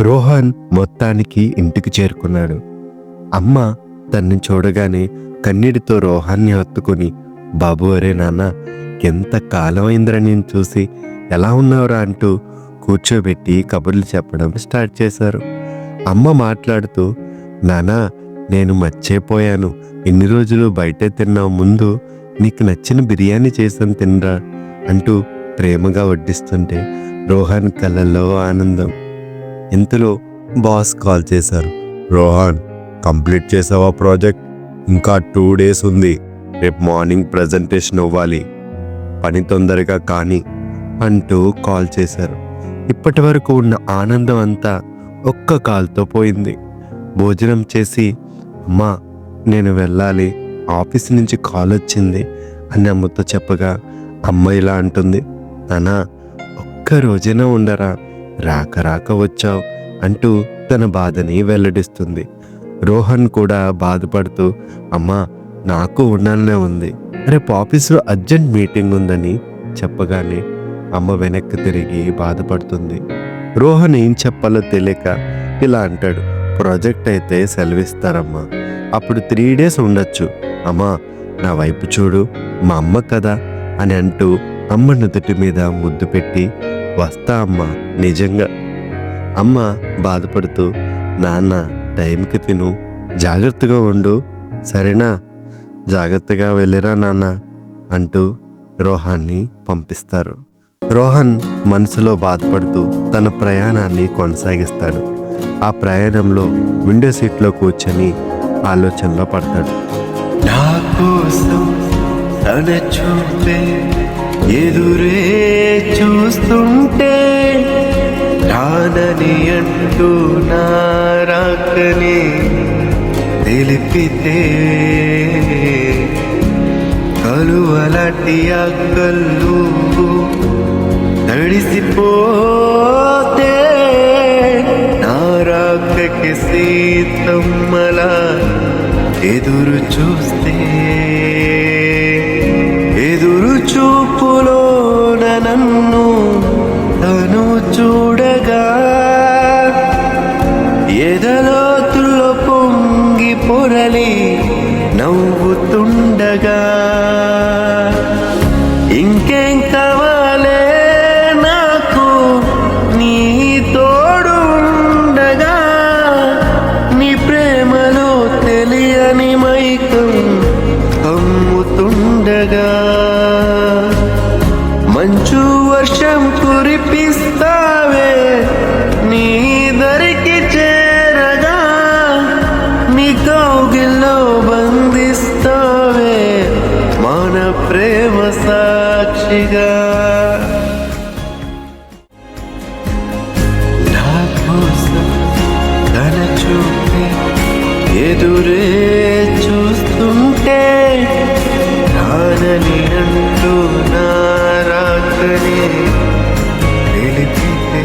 రోహన్ మొత్తానికి ఇంటికి చేరుకున్నాడు. అమ్మ తన్ని చూడగానే కన్నీటితో రోహాన్ని హత్తుకొని, బాబు అరే నాన్న, ఎంత కాలమైందిరా నేను చూసి, ఎలా ఉన్నావురా అంటూ కూర్చోబెట్టి కబుర్లు చెప్పడం స్టార్ట్ చేశారు. అమ్మ మాట్లాడుతూ, నానా నేను మర్చిపోయాను, ఎన్ని రోజులు బయటే తిన్నావు, ముందు నీకు నచ్చిన బిర్యానీ చేసాను తినరా అంటూ ప్రేమగా వడ్డిస్తుంటే రోహన్ కళ్ళల్లో ఆనందం. ఇంతలో బాస్ కాల్ చేశారు. రోహన్, కంప్లీట్ చేసావా ప్రాజెక్ట్? ఇంకా 2 days ఉంది, రేపు మార్నింగ్ ప్రజెంటేషన్ ఇవ్వాలి, పని తొందరగా కానీ అంటూ కాల్ చేశారు. ఇప్పటి వరకు ఉన్న ఆనందం అంతా ఒక్క కాల్తో పోయింది. భోజనం చేసి, అమ్మా నేను వెళ్ళాలి, ఆఫీస్ నుంచి కాల్ వచ్చింది అని అమ్మతో చెప్పగా అమ్మ ఇలా అంటుంది, నానా ఒక్క రోజైనా ఉండరా, రాక రాక వచ్చావు అంటూ తన బాధని వెల్లడిస్తుంది. రోహన్ కూడా బాధపడుతూ, అమ్మా నాకు ఉండాలనే ఉంది, రేపు ఆఫీస్లో అర్జెంట్ మీటింగ్ ఉందని చెప్పగానే అమ్మ వెనక్కి తిరిగి బాధపడుతుంది. రోహన్ ఏం చెప్పాలో తెలియక ఇలా అంటాడు, ప్రాజెక్ట్ అయితే సెలవిస్తారమ్మా, అప్పుడు 3 days ఉండొచ్చు, అమ్మా నా వైపు చూడు, మా అమ్మ కదా అని అంటూ అమ్మ నుదుటి మీద ముద్దు పెట్టి, వస్తా అమ్మా నిజంగా. అమ్మ బాధపడుతూ, నాన్న టైంకి తిను, జాగ్రత్తగా ఉండు సరేనా, జాగ్రత్తగా వెళ్ళిరా నాన్న అంటూ రోహాన్ని పంపిస్తారు. రోహన్ మనసులో బాధపడుతూ తన ప్రయాణాన్ని కొనసాగిస్తాడు. ఆ ప్రయాణంలో విండో సీట్లో కూర్చొని ఆలోచనలో పడతాడు. నా కోసం తన చూపే ఎదురే చూస్తుంటే, రానని అంటూ నా రాకని తెలిపితే, కలువలాంటి ఆ కళ్ళు తడిసిపోతే, నా రాకకి సీతమ్మలా ఎదురు చూస్తే, ఎదురు చూపులోన నన్ను తను చూడగా, ఎదలోతుల్లో పొంగి పొరలి నవ్వుతుండగా, ఇంకేం కావాలే నాకు నీ తోడు ఉండగా, నీ ప్రేమలో తెలియని మైకం అమ్ముతుండగా, మంచు వర్షం కురిపిస్తావే నీ దరికి చేరగా, నీ కౌగిల్లో బంధిస్తావే మన ప్రేమ సాక్షిగా. నా కోసం తన చూపే ఎదురే చూస్తుంటే, రానని అంటూ నా రాకని తెలిపితే.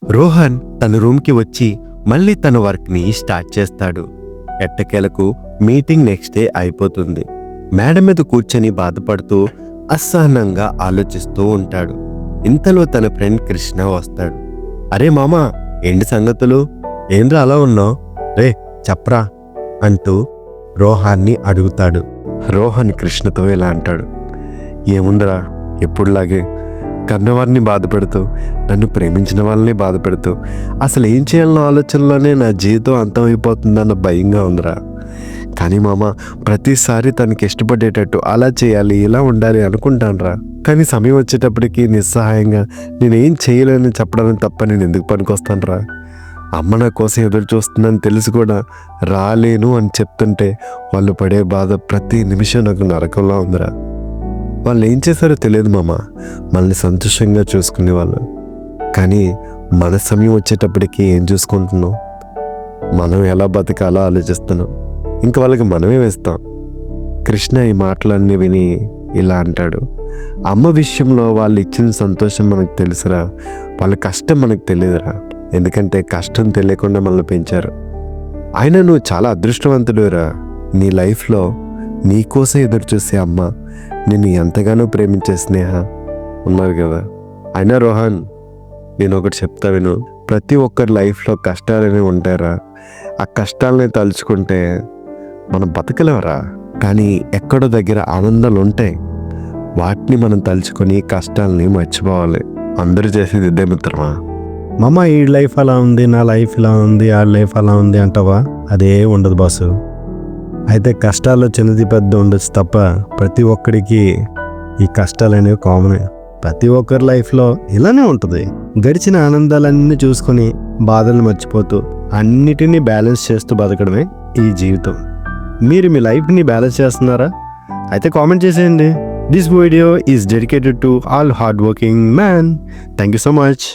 రోహన్ తన రూమ్కి వచ్చి మళ్ళీ తన వర్క్ని స్టార్ట్ చేస్తాడు. ఎట్టకేలకు మీటింగ్ నెక్స్ట్ డే అయిపోతుంది. మేడ మీద కూర్చొని బాధపడుతూ అసహనంగా ఆలోచిస్తూ ఉంటాడు. ఇంతలో తన ఫ్రెండ్ కృష్ణ వస్తాడు. అరే మామా, ఏంటి సంగతులు, ఏంద్రా అలా ఉన్నావు, రే చెప్పరా అంటూ రోహాన్ని అడుగుతాడు. రోహన్ కృష్ణతో ఇలా అంటాడు, ఏముందిరా ఎప్పుడులాగే, కన్నవారిని బాధపెడుతూ, నన్ను ప్రేమించిన వాళ్ళని బాధపెడుతూ, అసలు ఏం చేయాలన్న ఆలోచనలోనే నా జీవితం అంతమైపోతుందన్న భయంగా ఉందిరా. కానీ మామ, ప్రతిసారి తనకి ఇష్టపడేటట్టు అలా చేయాలి ఇలా ఉండాలి అనుకుంటానురా, కానీ సమయం వచ్చేటప్పటికి నిస్సహాయంగా నేనేం చేయలేని చెప్పడానికి తప్ప నేను ఎందుకు పనికొస్తానురా. అమ్మ నా కోసం ఎదురు చూస్తుందని తెలిసి కూడా రాలేను అని చెప్తుంటే వాళ్ళు పడే బాధ ప్రతి నిమిషం నాకు నరకంలా ఉందిరా. వాళ్ళు ఏం చేశారో తెలియదు మామ, మనల్ని సంతోషంగా చూసుకునేవాళ్ళు, కానీ మన సమయం వచ్చేటప్పటికి ఏం చూసుకుంటున్నాం, మనం ఎలా బతకాలో ఆలోచిస్తున్నాం, ఇంకా వాళ్ళకి మనమే వేస్తాం. కృష్ణ ఈ మాటలన్నీ విని ఇలా అంటాడు, అమ్మ విషయంలో వాళ్ళు ఇచ్చిన సంతోషం మనకు తెలుసురా, వాళ్ళ కష్టం మనకు తెలియదురా, ఎందుకంటే కష్టం తెలియకుండా మనల్ని పెంచారు. అయినా నువ్వు చాలా అదృష్టవంతుడురా, నీ లైఫ్లో నీకోసం ఎదురు చూసే అమ్మ, నిన్ను ఎంతగానో ప్రేమించే స్నేహ ఉన్నారు కదా. అయినా రోహన్, నేను ఒకటి చెప్తా విను, ప్రతి ఒక్కరి లైఫ్లో కష్టాలనే ఉంటారా. ఆ కష్టాలని తలుచుకుంటే మనం బతకలేవరా, కానీ ఎక్కడో దగ్గర ఆనందాలు ఉంటాయి. వాటిని మనం తలుచుకొని కష్టాలని మర్చిపోవాలి. అందరూ చేసేది ఇదే మిత్రమా. మామ ఈ లైఫ్ అలా ఉంది, నా లైఫ్ ఇలా ఉంది, ఆ లైఫ్ అలా ఉంది అంటావా? అదే ఉండదు బాసు. అయితే కష్టాల్లో చిన్నది పెద్ద ఉండొచ్చు తప్ప ప్రతి ఒక్కడికి ఈ కష్టాలు అనేవి కామనే. ప్రతి ఒక్కరి లైఫ్లో ఇలానే ఉంటుంది. గడిచిన ఆనందాలన్నీ చూసుకొని బాధలు మర్చిపోతూ అన్నిటినీ బ్యాలెన్స్ చేస్తూ బతకడమే ఈ జీవితం. మీరు మీ లైఫ్ని బ్యాలెన్స్ చేస్తున్నారా? అయితే కామెంట్ చేసేయండి. This video is dedicated to all hard working man. Thank you so much.